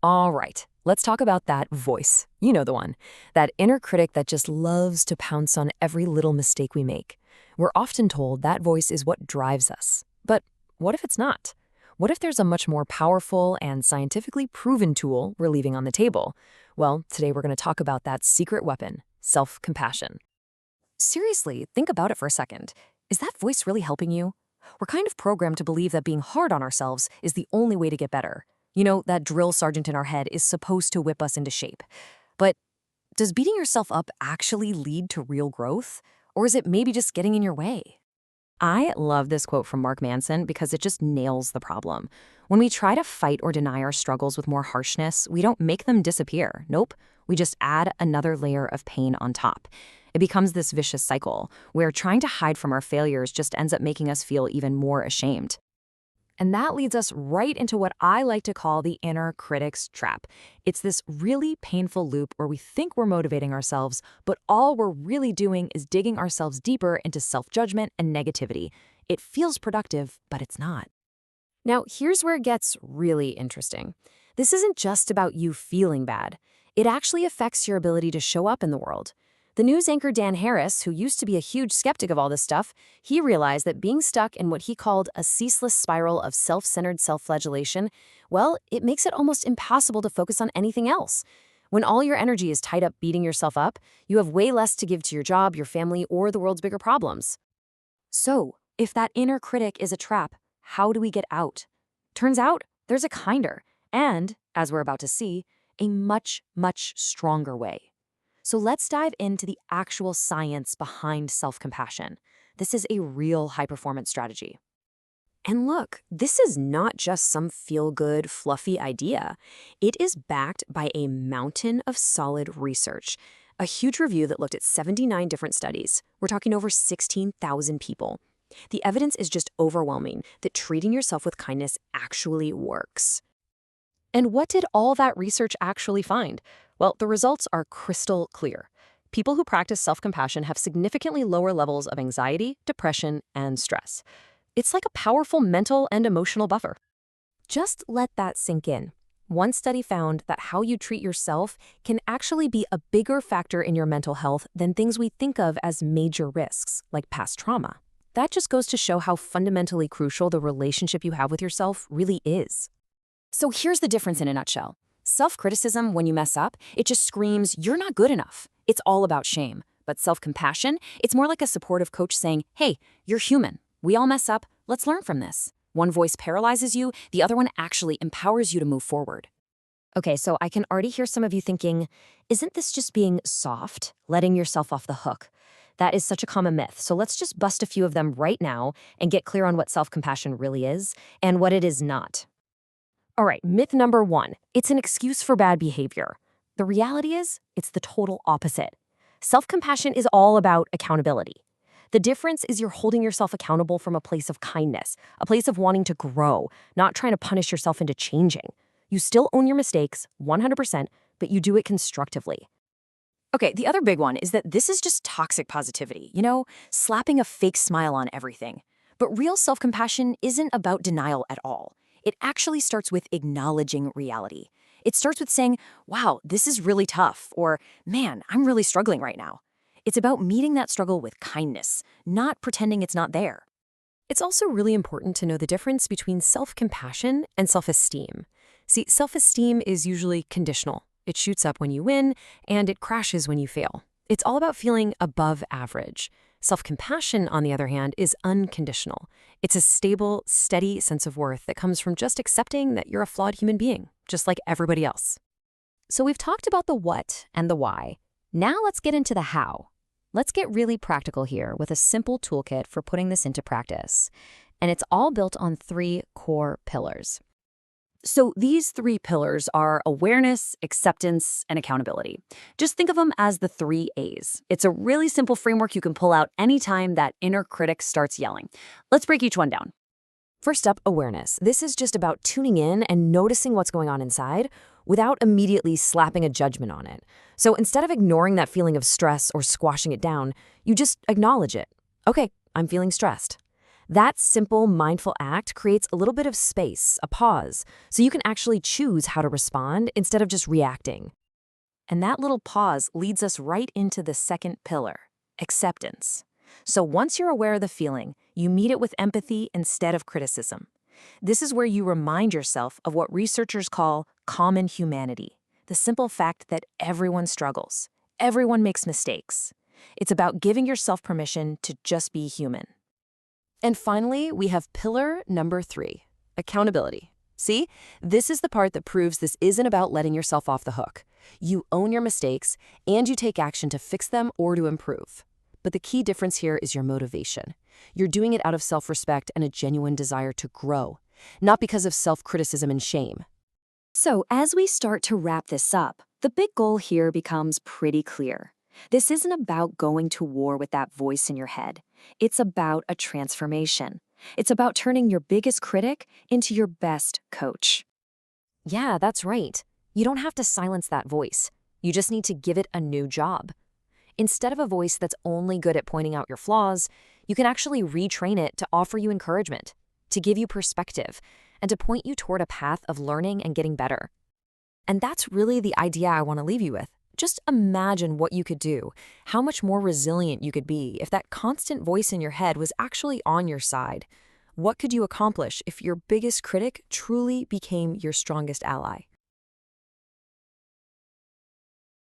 All right, let's talk about that voice. You know the one. That inner critic that just loves to pounce on every little mistake we make. We're often told that voice is what drives us. But what if it's not? What if there's a much more powerful and scientifically proven tool we're leaving on the table? Well, today we're going to talk about that secret weapon, self-compassion. Seriously, think about it for a second. Is that voice really helping you? We're kind of programmed to believe that being hard on ourselves is the only way to get better. You know, that drill sergeant in our head is supposed to whip us into shape. But does beating yourself up actually lead to real growth? Or is it maybe just getting in your way? I love this quote from Mark Manson because it just nails the problem. When we try to fight or deny our struggles with more harshness, we don't make them disappear. Nope. We just add another layer of pain on top. It becomes this vicious cycle where trying to hide from our failures just ends up making us feel even more ashamed. And that leads us right into what I like to call the inner critic's trap. It's this really painful loop where we think we're motivating ourselves, but all we're really doing is digging ourselves deeper into self-judgment and negativity. It feels productive, but it's not. Now, here's where it gets really interesting. This isn't just about you feeling bad. It actually affects your ability to show up in the world. The news anchor Dan Harris, who used to be a huge skeptic of all this stuff, he realized that being stuck in what he called a ceaseless spiral of self-centered self-flagellation, well, it makes it almost impossible to focus on anything else. When all your energy is tied up beating yourself up, you have way less to give to your job, your family, or the world's bigger problems. So, if that inner critic is a trap, how do we get out? Turns out, there's a kinder, and, as we're about to see, a much, much stronger way. So let's dive into the actual science behind self-compassion. This is a real high-performance strategy. And look, this is not just some feel-good, fluffy idea. It is backed by a mountain of solid research, a huge review that looked at 79 different studies. We're talking over 16,000 people. The evidence is just overwhelming that treating yourself with kindness actually works. And what did all that research actually find? Well, the results are crystal clear. People who practice self-compassion have significantly lower levels of anxiety, depression, and stress. It's like a powerful mental and emotional buffer. Just let that sink in. One study found that how you treat yourself can actually be a bigger factor in your mental health than things we think of as major risks, like past trauma. That just goes to show how fundamentally crucial the relationship you have with yourself really is. So here's the difference in a nutshell. Self-criticism, when you mess up, it just screams, you're not good enough. It's all about shame. But self-compassion, it's more like a supportive coach saying, hey, you're human. We all mess up. Let's learn from this. One voice paralyzes you, the other one actually empowers you to move forward. Okay, so I can already hear some of you thinking, isn't this just being soft, letting yourself off the hook? That is such a common myth. So let's just bust a few of them right now and get clear on what self-compassion really is and what it is not. All right, myth number 1, it's an excuse for bad behavior. The reality is, it's the total opposite. Self-compassion is all about accountability. The difference is you're holding yourself accountable from a place of kindness, a place of wanting to grow, not trying to punish yourself into changing. You still own your mistakes, 100%, but you do it constructively. Okay, the other big one is that this is just toxic positivity, slapping a fake smile on everything. But real self-compassion isn't about denial at all. It actually starts with acknowledging reality. It starts with saying, wow, this is really tough, or man, I'm really struggling right now. It's about meeting that struggle with kindness, not pretending it's not there. It's also really important to know the difference between self-compassion and self-esteem. See, self-esteem is usually conditional. It shoots up when you win, and it crashes when you fail. It's all about feeling above average. Self-compassion, on the other hand, is unconditional. It's a stable, steady sense of worth that comes from just accepting that you're a flawed human being, just like everybody else. So we've talked about the what and the why. Now let's get into the how. Let's get really practical here with a simple toolkit for putting this into practice. And it's all built on 3 core pillars. So these 3 pillars are awareness, acceptance, and accountability. Just think of them as the 3 A's. It's a really simple framework you can pull out anytime that inner critic starts yelling. Let's break each one down. First up, awareness. This is just about tuning in and noticing what's going on inside without immediately slapping a judgment on it. So instead of ignoring that feeling of stress or squashing it down, you just acknowledge it. Okay, I'm feeling stressed. That simple, mindful act creates a little bit of space, a pause, so you can actually choose how to respond instead of just reacting. And that little pause leads us right into the second pillar, acceptance. So once you're aware of the feeling, you meet it with empathy instead of criticism. This is where you remind yourself of what researchers call common humanity, the simple fact that everyone struggles, everyone makes mistakes. It's about giving yourself permission to just be human. And finally, we have pillar number 3, accountability. See, this is the part that proves this isn't about letting yourself off the hook. You own your mistakes, and you take action to fix them or to improve. But the key difference here is your motivation. You're doing it out of self-respect and a genuine desire to grow, not because of self-criticism and shame. So, as we start to wrap this up, the big goal here becomes pretty clear. This isn't about going to war with that voice in your head. It's about a transformation. It's about turning your biggest critic into your best coach. Yeah, that's right. You don't have to silence that voice. You just need to give it a new job. Instead of a voice that's only good at pointing out your flaws, you can actually retrain it to offer you encouragement, to give you perspective, and to point you toward a path of learning and getting better. And that's really the idea I want to leave you with. Just imagine what you could do, how much more resilient you could be if that constant voice in your head was actually on your side. What could you accomplish if your biggest critic truly became your strongest ally?